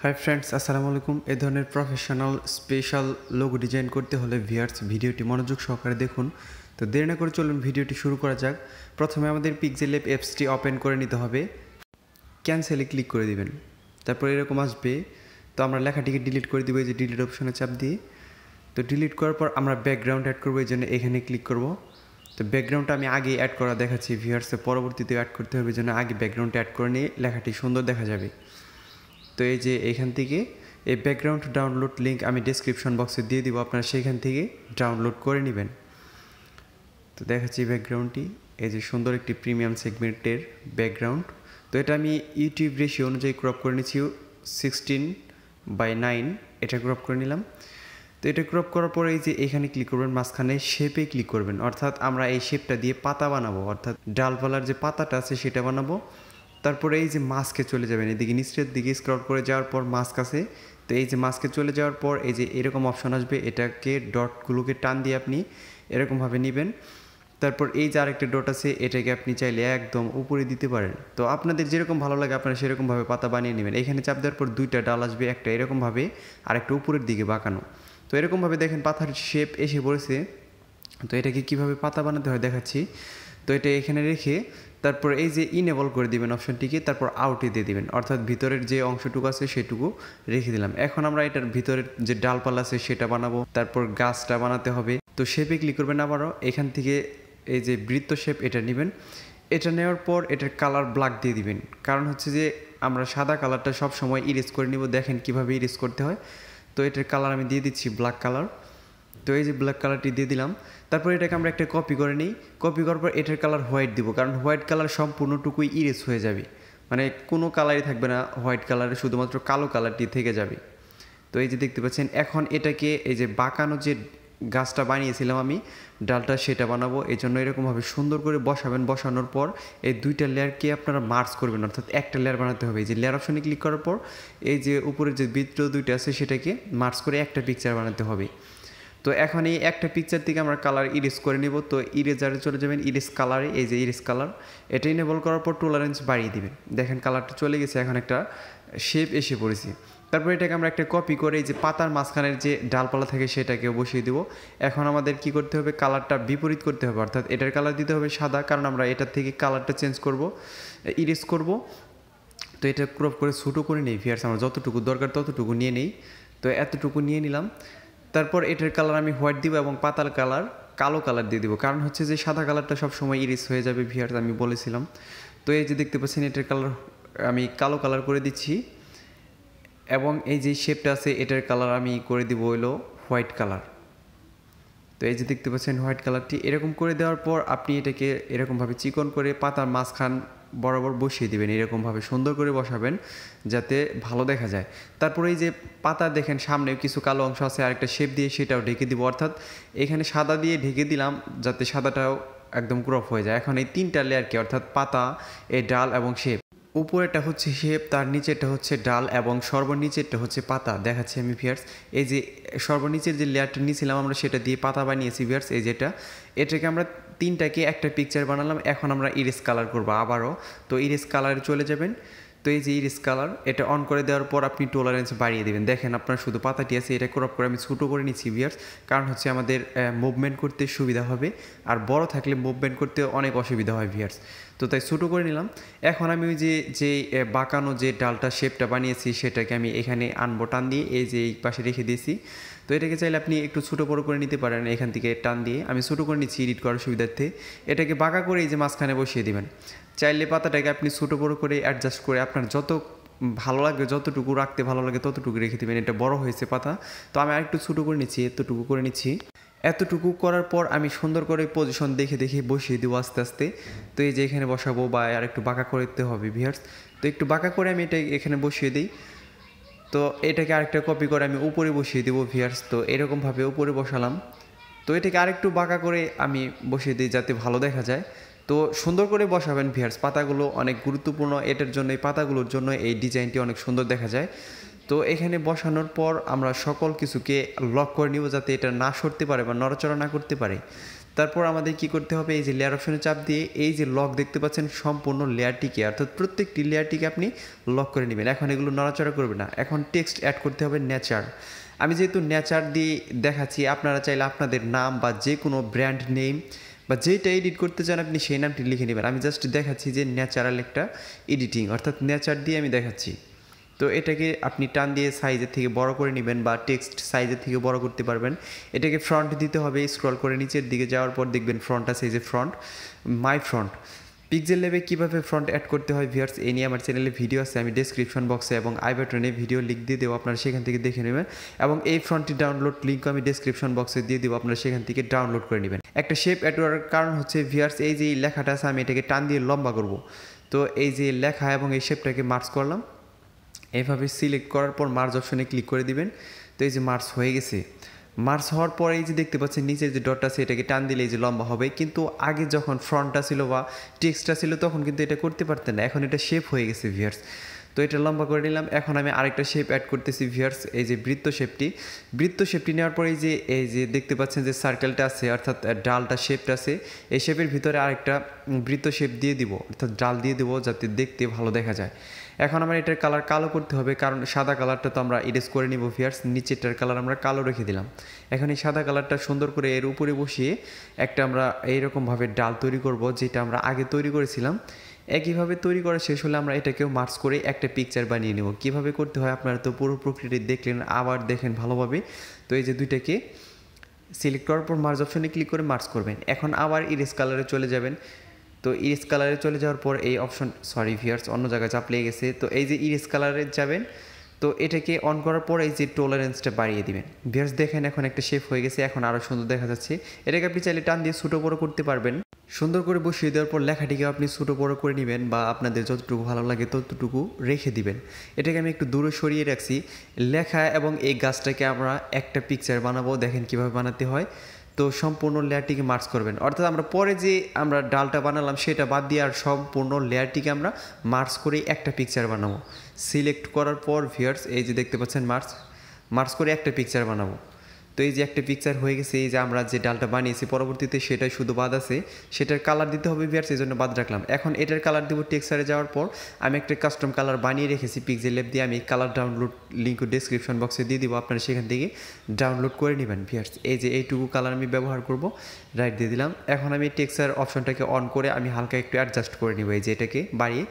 Hi friends, আসসালামু আলাইকুম। এই ধরনের প্রফেশনাল স্পেশাল লোগো ডিজাইন করতে হলে ভিউয়ার্স ভিডিওটি মনোযোগ সহকারে দেখুন। তো দেরি না করে চলুন ভিডিওটি শুরু করা যাক। প্রথমে আমাদের পিক্সেলল্যাব অ্যাপসটি ওপেন করে নিতে হবে। ক্যান্সেলে ক্লিক করে দিবেন, তারপর এরকম আসবে। তো আমরা লেখাটিকে ডিলিট করে দিব এই যে ডিলিট অপশনে চাপ দিয়ে। তো ডিলিট করার পর আমরা ব্যাকগ্রাউন্ড অ্যাড করবো, এই জন্য এখানে ক্লিক করব। তো ব্যাকগ্রাউন্ডটা আমি আগে অ্যাড করা দেখাচ্ছি ভিউয়ার্সে, পরবর্তীতে অ্যাড করতে হবে, এই জন্য আগে ব্যাকগ্রাউন্ডটা অ্যাড করে নিয়ে লেখাটি সুন্দর দেখা যাবে। তো এই যে এখান থেকে এই ব্যাকগ্রাউন্ড ডাউনলোড লিঙ্ক আমি ডেসক্রিপশন বক্সে দিয়ে দিব, আপনারা সেখান থেকে ডাউনলোড করে নেবেন। তো দেখাচ্ছি ব্যাকগ্রাউন্ডটি, এই যে সুন্দর একটি প্রিমিয়াম সেগমেন্টের ব্যাকগ্রাউন্ড। তো এটা আমি ইউটিউব রেশিও অনুযায়ী ক্রপ করে নিচ্ছি 16:9, এটা ক্রপ করে নিলাম। তো এটা ক্রপ করার পরে এই যে এখানে ক্লিক করবেন, মাঝখানে শেপে ক্লিক করবেন, অর্থাৎ আমরা এই শেপটা দিয়ে পাতা বানাবো, অর্থাৎ ডালপালার যে পাতাটা আছে সেটা বানাবো। তারপরে এই যে মাস্কে চলে যাবেন, এদিকে নিচের দিকে স্ক্রল করে যাওয়ার পর মাস্ক আছে। তো এই যে মাস্কে চলে যাওয়ার পর এই যে এরকম অপশন আসবে, এটাকে ডটগুলোকে টান দিয়ে আপনি এরকমভাবে নেবেন। তারপর এই যে আরেকটা ডট আছে, এটাকে আপনি চাইলে একদম উপরে দিতে পারেন। তো আপনাদের যেরকম ভালো লাগে আপনারা সেরকমভাবে পাতা বানিয়ে নেবেন। এখানে চাপ দেওয়ার পর দুইটা ডাল আসবে, একটা এরকমভাবে আর একটা উপরের দিকে বাঁকানো। তো এরকমভাবে দেখেন পাতার শেপ এসে পড়েছে। তো এটাকে কীভাবে পাতা বানাতে হয় দেখাচ্ছি। তো এটা এখানে রেখে তারপর এই যে ইনেবল করে দিবেন অপশনটিকে, তারপর আউটে দিয়ে দিবেন, অর্থাৎ ভিতরের যে অংশটুকু আছে সেটুকু রেখে দিলাম। এখন আমরা এটার ভিতরের যে ডালপালা আছে সেটা বানাবো, তারপর গাছটা বানাতে হবে। তো শেপে ক্লিক করবেন আবারও, এখান থেকে এই যে বৃত্ত শেপ এটা নেবেন। এটা নেওয়ার পর এটার কালার ব্ল্যাক দিয়ে দিবেন, কারণ হচ্ছে যে আমরা সাদা কালারটা সব সময় ইরেজ করে নিব। দেখেন কিভাবে ইরেজ করতে হয়। তো এটার কালার আমি দিয়ে দিচ্ছি ব্ল্যাক কালার। তো এই যে ব্ল্যাক কালারটি দিয়ে দিলাম। তারপর এটাকে আমরা একটা কপি করে নিই। কপি করার পর এটার কালার হোয়াইট দিব, কারণ হোয়াইট কালার সম্পূর্ণটুকুই ইরেজ হয়ে যাবে, মানে কোনো কালারই থাকবে না হোয়াইট কালারে, শুধুমাত্র কালো কালারটি থেকে যাবে। তো এই যে দেখতে পাচ্ছেন, এখন এটাকে এই যে বাঁকানো যে গাছটা বানিয়েছিলাম আমি ডালটা, সেটা বানাবো। এই জন্য এরকমভাবে সুন্দর করে বসাবেন। বসানোর পর এই দুইটা লেয়ারকে আপনারা মার্জ করবেন, অর্থাৎ একটা লেয়ার বানাতে হবে। এই যে লেয়ার অপশনে ক্লিক করার পর এই যে উপরের যে বৃত্ত দুইটা আছে সেটাকে মার্জ করে একটা পিকচার বানাতে হবে। তো এখন এই একটা পিকচার থেকে আমরা কালার ইরেজ করে নেব। তো ইরেজারে চলে যাবেন, ইরেজ কালারে, এই যে ইরেজ কালার, এটা ইনেবল করার পর টলারেন্স বাড়িয়ে দিবেন। দেখেন কালারটা চলে গেছে, এখন একটা শেপ এসে পড়েছে। তারপর এটাকে আমরা একটা কপি করে এই যে পাতার মাঝখানের যে ডালপালা থাকে সেটাকে বসিয়ে দেবো। এখন আমাদের কি করতে হবে, কালারটা বিপরীত করতে হবে, অর্থাৎ এটার কালার দিতে হবে সাদা, কারণ আমরা এটার থেকে কালারটা চেঞ্জ করব, ইরেজ করব। তো এটা ক্রপ করে ছোটো করে নেই ভিউয়ার্স, আমরা যতটুকু দরকার ততটুকু নিয়ে নেই। তো এতটুকু নিয়ে নিলাম। তারপর এটার কালার আমি হোয়াইট দিব এবং পাতার কালার কালো কালার দিয়ে দিব, কারণ হচ্ছে যে সাদা কালারটা সবসময় ইরেজ হয়ে যাবে ভিউয়ার্স, আমি বলেছিলাম। তো এই যে দেখতে পাচ্ছেন এটার কালার আমি কালো কালার করে দিচ্ছি, এবং এই যে শেপটা আছে এটার কালার আমি করে দিব হলো হোয়াইট কালার। তো এই যে দেখতে পাচ্ছেন হোয়াইট কালারটি এরকম করে দেওয়ার পর আপনি এটাকে এরকমভাবে চিকন করে পাতার মাঝখান বরাবর বসিয়ে দিবেন, এরকমভাবে সুন্দর করে বসাবেন যাতে ভালো দেখা যায়। তারপরে এই যে পাতা দেখেন সামনে কিছু কালো অংশ আছে, আরেকটা শেপ দিয়ে সেটাও ঢেকে দিব, অর্থাৎ এখানে সাদা দিয়ে ঢেকে দিলাম যাতে সাদাটাও একদম ক্রপ হয়ে যায়। এখন এই তিনটা লেয়ারকে, অর্থাৎ পাতা, এই ডাল এবং শেপ, উপরেরটা হচ্ছে শেপ, তার নিচেরটা হচ্ছে ডাল এবং সর্বনিচেরটা হচ্ছে পাতা দেখাচ্ছি আমি ভিউয়ার্স। এই যে সর্বনিচের যে লেয়ারটা নিয়েছিলাম আমরা সেটা দিয়ে পাতা বানিয়েছি ভিউয়ার্স, এই যেটা, এটাকে আমরা তিনটাকে একটা পিকচার বানালাম। এখন আমরা ইরেজ কালার করবো আবারও। তো ইরেজ কালারে চলে যাবেন। তো এই যে ইরেজ কালার এটা অন করে দেওয়ার পর আপনি টলারেন্স বাড়িয়ে দেবেন। দেখেন আপনার শুধু পাতাটি আছে, এটা ক্রপ করে আমি ছোটো করে নিচ্ছি ভিউয়ার্স, কারণ হচ্ছে আমাদের মুভমেন্ট করতে সুবিধা হবে, আর বড় থাকলে মুভমেন্ট করতে অনেক অসুবিধা হয় ভিউয়ার্স। তো তাই ছোটো করে নিলাম। এখন আমি ওই যে বাঁকানো যে ডালটা শেপটা বানিয়েছি সেটাকে আমি এখানে আনবো টান দিয়ে, এই যে এই পাশে রেখে দিয়েছি। তো এটাকে চাইলে আপনি একটু ছোটো বড়ো করে নিতে পারেন, এখান থেকে টান দিয়ে আমি ছোটো করে নিচ্ছি এডিট করার সুবিধার্থে। এটাকে বাঁকা করে এই যে মাঝখানে বসিয়ে দিবেন। চাইলে পাতাটাকে আপনি ছোটো বড়ো করে অ্যাডজাস্ট করে আপনার যত ভালো লাগে, যতটুকু রাখতে ভালো লাগে ততটুকু রেখে দেবেন। এটা বড় হয়েছে পাতা, তো আমি আরেকটু ছোটো করে নিচ্ছি, এতটুকু করে নিচ্ছি। এতটুকু করার পর আমি সুন্দর করে পজিশন দেখে দেখে বসিয়ে দেবো আস্তে আস্তে। তো এই যে এখানে বসাবো বা আর একটু বাঁকা করতে হবে ভিউয়ার্স। তো একটু বাঁকা করে আমি এটা এখানে বসিয়ে দিই। তো এটাকে আরেকটা কপি করে আমি উপরে বসিয়ে দেবো ভিউয়ার্স। তো এরকমভাবে উপরে বসালাম। তো এটাকে আরেকটু বাঁকা করে আমি বসিয়ে দিই যাতে ভালো দেখা যায়। তো সুন্দর করে বসাবেন ভিউয়ার্স, পাতাগুলো অনেক গুরুত্বপূর্ণ, এটার জন্য এই পাতাগুলোর জন্য এই ডিজাইনটি অনেক সুন্দর দেখা যায়। তো এখানে বসানোর পর আমরা সকল কিছুকে লক করে নিব যাতে এটা না সরতে পারে বা নড়াচড়া না করতে পারে। তারপর আমাদের কি করতে হবে, এই যে লেয়ার অপশনে চাপ দিয়ে এই যে লক দেখতে পাচ্ছেন সম্পূর্ণ লেয়ারটিকে, অর্থাৎ প্রত্যেকটি লেয়ারটিকে আপনি লক করে নেবেন। এখন এগুলো নড়াচড়া করবে না। এখন টেক্সট অ্যাড করতে হবে নেচার। আমি যেহেতু নেচার দিয়ে দেখাচ্ছি, আপনারা চাইলে আপনাদের নাম বা যে কোনো ব্র্যান্ড নেম বা যেটা এডিট করতে চান আপনি সেই নামটি লিখে নেবেন। আমি জাস্ট দেখাচ্ছি যে ন্যাচারাল একটা এডিটিং, অর্থাৎ নেচার দিয়ে আমি দেখাচ্ছি। তো এটাকে আপনি টান দিয়ে সাইজের থেকে বড় করে নেবেন বা টেক্সট সাইজের থেকে বড় করতে পারবেন। এটাকে ফ্রন্ট দিতে হবে, স্ক্রল করে নিচের দিকে যাওয়ার পর দেখবেন ফ্রন্ট আছে, এই যে ফ্রন্ট, মাই ফ্রন্ট। পিক্সেলল্যাবে কীভাবে ফ্রন্ট অ্যাড করতে হয় ভিউয়ার্স, এই নিয়ে আমার চ্যানেলে ভিডিও আছে, আমি ডেসক্রিপশন বক্সে এবং আই বাটনে ভিডিও লিঙ্ক দিয়ে দেবো, আপনারা সেখান থেকে দেখে নেবেন। এবং এই ফ্রন্টটি ডাউনলোড লিঙ্ক আমি ডেসক্রিপশন বক্সে দিয়ে দেবো, আপনারা সেখান থেকে ডাউনলোড করে নেবেন। একটা শেপ অ্যাড করার কারণ হচ্ছে ভিউয়ার্স, এই যে লেখাটা আছে আমি এটাকে টান দিয়ে লম্বা করব। তো এই যে লেখা এবং এই শেপটাকে মার্জ করলাম, এইভাবে সিলেক্ট করার পর মার্জ অপশনে ক্লিক করে দিবেন। তো এই যে মার্জ হয়ে গেছে। মার্জ হওয়ার পরে এই যে দেখতে পাচ্ছেন নিচের যে ডটটা আছে এটাকে টান দিলে এই যে লম্বা হবে, কিন্তু আগে যখন ফ্রন্টটা ছিল বা টেক্সটটা ছিল তখন কিন্তু এটা করতে পারতেন না, এখন এটা শেপ হয়ে গেছে ভিউয়ার্স। তো এটা লম্বা করে নিলাম। এখন আমি আরেকটা শেপ অ্যাড করতেছি ভিউয়ার্স, এই যে বৃত্ত শেপটি নেওয়ার পরে এই যে দেখতে পাচ্ছেন যে সার্কেলটা আছে, অর্থাৎ ডালটা শেপটা আছে, এই শেপের ভিতরে আরেকটা বৃত্ত শেপ দিয়ে দিব, অর্থাৎ ডাল দিয়ে দেবো যাতে দেখতে ভালো দেখা যায়। এখন আমার এটার কালার কালো করতে হবে, কারণ সাদা কালারটা তো আমরা ইরেজ করে নিব ভিউয়ার্স, নিচেরটার কালার আমরা কালো রেখে দিলাম। এখন এই সাদা কালারটা সুন্দর করে এর উপরে বসিয়ে একটা আমরা এইরকমভাবে ডাল তৈরি করব, যেটা আমরা আগে তৈরি করেছিলাম। একইভাবে তৈরি করা শেষ হলে আমরা এটাকেও মার্জ করে একটা পিকচার বানিয়ে নেব। কীভাবে করতে হয় আপনারা তো পুরো প্রক্রিয়াটি দেখলেন, আবার দেখেন ভালোভাবে। তো এই যে দুইটাকে সিলেক্ট করার পর মার্জ অপশনে ক্লিক করে মার্জ করবেন। এখন আবার ইরেজ কালারে চলে যাবেন। তো ইরেজ কালারে চলে যাওয়ার পর এই অপশন, সরি ভিউয়ার্স অন্য জায়গায় চাপ লেগে গেছে। তো এই যে ইরেজ কালারে যাবেন, তো এটাকে অন করার পর এই যে টলারেন্সটা বাড়িয়ে দিবেন। ভিউয়ার্স দেখেন এখন একটা শেপ হয়ে গেছে, এখন আরও সুন্দর দেখা যাচ্ছে। এটাকে আপনি চাইলে টান দিয়ে ছোটো বড়ো করতে পারবেন। সুন্দর করে বসিয়ে দেওয়ার পর লেখাটিকে আপনি ছোটো বড়ো করে নেবেন বা আপনাদের যতটুকু ভালো লাগে ততটুকু রেখে দিবেন। এটাকে আমি একটু দূরে সরিয়ে রাখছি। লেখা এবং এই গাছটাকে আমরা একটা পিকচার বানাবো, দেখেন কীভাবে বানাতে হয়। তো সম্পূর্ণ লেয়ারটিকে মার্জ করবেন, অর্থাৎ আমরা পরে যে আমরা ডালটা বানালাম সেটা বাদ দিয়ে আর সম্পূর্ণ লেয়ারটিকে আমরা মার্জ করে একটা পিকচার বানাবো। সিলেক্ট করার পর ভিউয়ার্স এই যে দেখতে পাচ্ছেন মার্জ করে একটা পিকচার বানাবো। তো এই যে একটা পিকচার হয়ে গেছে, এই যে আমরা যে ডালটা বানিয়েছি পরবর্তীতে সেটাই শুধু বাদ আছে, সেটার কালার দিতে হবে ভিউয়ার্স, এই জন্য বাদ রাখলাম। এখন এটার কালার দেবো টেক্সচারে যাওয়ার পর আমি একটা কাস্টম কালার বানিয়ে রেখেছি পিক্সেলল্যাব দিয়ে, আমি কালার ডাউনলোড লিঙ্ক ডেসক্রিপশন বক্সে দিয়ে দিব, আপনারা সেখান থেকে ডাউনলোড করে নেবেন ভিউয়ার্স। এই যে এইটুকু কালার আমি ব্যবহার করব, রাইট দিয়ে দিলাম। এখন আমি টেক্সচার অপশনটাকে অন করে আমি হালকা একটু অ্যাডজাস্ট করে নেব, এই যে এটাকে বাড়িয়ে।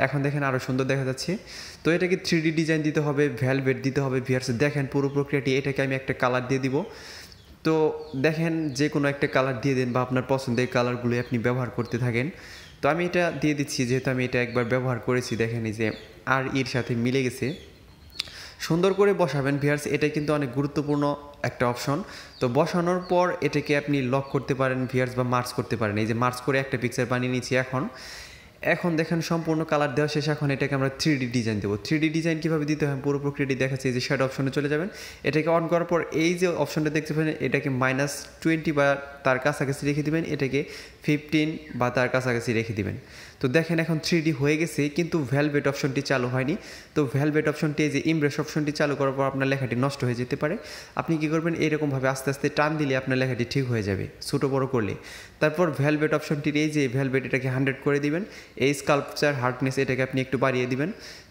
এখন দেখেন আরও সুন্দর দেখা যাচ্ছে। তো এটাকে 3D ডিজাইন দিতে হবে, ভ্যালভেট দিতে হবে ভিউয়ার্স। দেখেন পুরো প্রক্রিয়াটি, এটাকে আমি একটা কালার দিয়ে দিব। তো দেখেন যে কোনো একটা কালার দিয়ে দেন বা আপনার পছন্দের কালারগুলো আপনি ব্যবহার করতে থাকেন। তো আমি এটা দিয়ে দিচ্ছি, যেহেতু আমি এটা একবার ব্যবহার করেছি। দেখেন এই যে আর এর সাথে মিলে গেছে। সুন্দর করে বসাবেন ভিউয়ার্স, এটা কিন্তু অনেক গুরুত্বপূর্ণ একটা অপশন। তো বসানোর পর এটাকে আপনি লক করতে পারেন ভিউয়ার্স বা মার্জ করতে পারেন। এই যে মার্জ করে একটা পিকচার বানিয়ে নিয়েছি। এখন দেখেন সম্পূর্ণ কালার দেওয়া শেষ। এখন এটাকে আমরা 3D ডিজাইন দেবো। 3D ডিজাইন কীভাবে দিতে হয় পুরো প্রক্রিয়াটি দেখাচ্ছে। এই যে শ্যাডো অপশনে চলে যাবেন, এটাকে অন করার পর এই যে অপশনটা দেখতে পাবেন, এটাকে -20 বা তার কাছাকাছি রেখে দিবেন, এটাকে 15 বা তার কাছাকাছি রেখে দিবেন। তো দেখেন এখন 3D হয়ে গেছে, কিন্তু ভ্যালভেট অপশনটি চালু হয়নি। তো ভ্যালভেট অপশনটি, এই যে ইমব্রেস অপশনটি চালু করার পর আপনার লেখাটি নষ্ট হয়ে যেতে পারে। আপনি কী করবেন, এরকমভাবে আস্তে আস্তে টান দিলে আপনার লেখাটি ঠিক হয়ে যাবে, ছোটো বড়ো করলে। তারপর ভ্যালভেট অপশনটির এই যে ভ্যালভেট, এটাকে 100 করে দিবেন। এই স্কাল্পচার হার্ডনেস এটাকে আপনি একটু বাড়িয়ে দিবেন।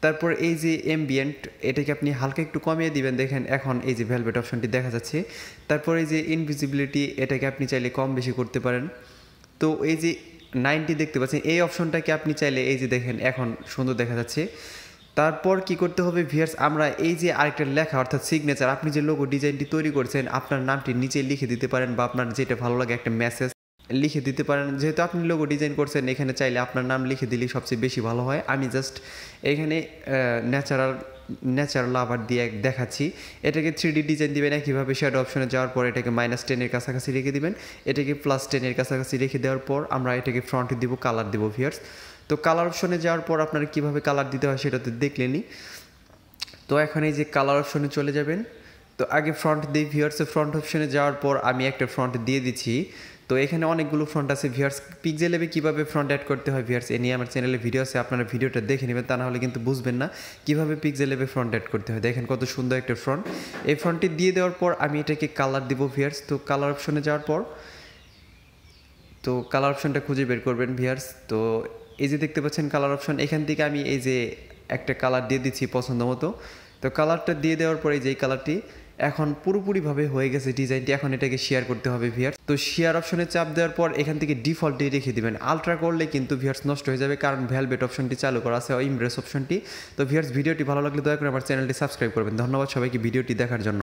তারপর এই যে এমবিয়েন্ট, এটাকে আপনি হালকা একটু কমিয়ে দিবেন। দেখেন এখন এই যে ভ্যালভেট অপশনটি দেখা যাচ্ছে। তারপর এই যে ইনভিজিবিলিটি, এটাকে আপনি চাইলে কম বেশি করতে পারেন। তো এই যে 90 দেখতে পাচ্ছেন, এই অপশনটাকে আপনি চাইলে এই যে দেখেন এখন সুন্দর দেখা যাচ্ছে। তারপর কি করতে হবে ভিউয়ার্স, আমরা এই যে আরেকটা লেখা অর্থাৎ সিগনেচার, আপনি যে লোগো ডিজাইনটি তৈরি করছেন আপনার নামটি নিচে লিখে দিতে পারেন বা আপনার যেটা ভালো লাগে একটা মেসেজ লিখে দিতে পারেন। যেহেতু আপনি লোগো ডিজাইন করছেন, এখানে চাইলে আপনার নাম লিখে দিলেই সবচেয়ে বেশি ভালো হয়। আমি জাস্ট এখানে ন্যাচারাল আবার দিয়ে দেখাচ্ছি। এটাকে 3D ডিজাইন দিবেন একইভাবে। শ্যাডো অপশনে যাওয়ার পর এটাকে -10 এর কাছাকাছি রেখে দিবেন, এটাকে +10 এর কাছাকাছি রেখে দেওয়ার পর আমরা এটাকে ফ্রন্টে দিব, কালার দিব ভিউয়ার্স। তো কালার অপশনে যাওয়ার পর আপনারা কীভাবে কালার দিতে হয় সেটা তো দেখলেনই। তো এখন এই যে কালার অপশনে চলে যাবেন। তো আগে ফ্রন্ট দিই ভিউয়ার্স। ফ্রন্ট অপশনে যাওয়ার পর আমি একটা ফ্রন্ট দিয়ে দিচ্ছি। তো এখানে অনেকগুলো ফ্রন্ট আছে ভিউয়ার্স। পিক্সেলল্যাবে কীভাবে ফ্রন্ট অ্যাড করতে হয় ভিউয়ার্স, এ নিয়ে আমার চ্যানেলে ভিডিও আছে, আপনারা ভিডিওটা দেখে নেবেন, তা না হলে কিন্তু বুঝবেন না কীভাবে পিক্সেলল্যাবে ফ্রন্ট অ্যাড করতে হয়। দেখেন কত সুন্দর একটা ফ্রন্ট। এই ফ্রন্টটি দিয়ে দেওয়ার পর আমি এটাকে কালার দিব ভিউয়ার্স। তো কালার অপশনে যাওয়ার পর তো কালার অপশনটা খুঁজে বের করবেন ভিউয়ার্স। তো এই যে দেখতে পাচ্ছেন কালার অপশন, এখান থেকে আমি এই যে একটা কালার দিয়ে দিচ্ছি পছন্দ মতো। তো কালারটা দিয়ে দেওয়ার পরে যেই কালারটি এখন পুরোপুরিভাবে হয়ে গেছে ডিজাইনটি, এখন এটাকে শেয়ার করতে হবে ভিউয়ার্স। তো শেয়ার অপশনে চাপ দেওয়ার পর এখান থেকে ডিফল্টে রেখে দিবেন। আলট্রা করলে কিন্তু ভিউয়ার্স নষ্ট হয়ে যাবে, কারণ ভেলভেট অপশনটি চালু করা আছে, ইমপ্রেস অপশনটি। তো ভিউয়ার্স ভিডিওটি ভালো লাগলে দয়া করে আমার চ্যানেলটি সাবস্ক্রাইব করবেন। ধন্যবাদ সবাইকে ভিডিওটি দেখার জন্য।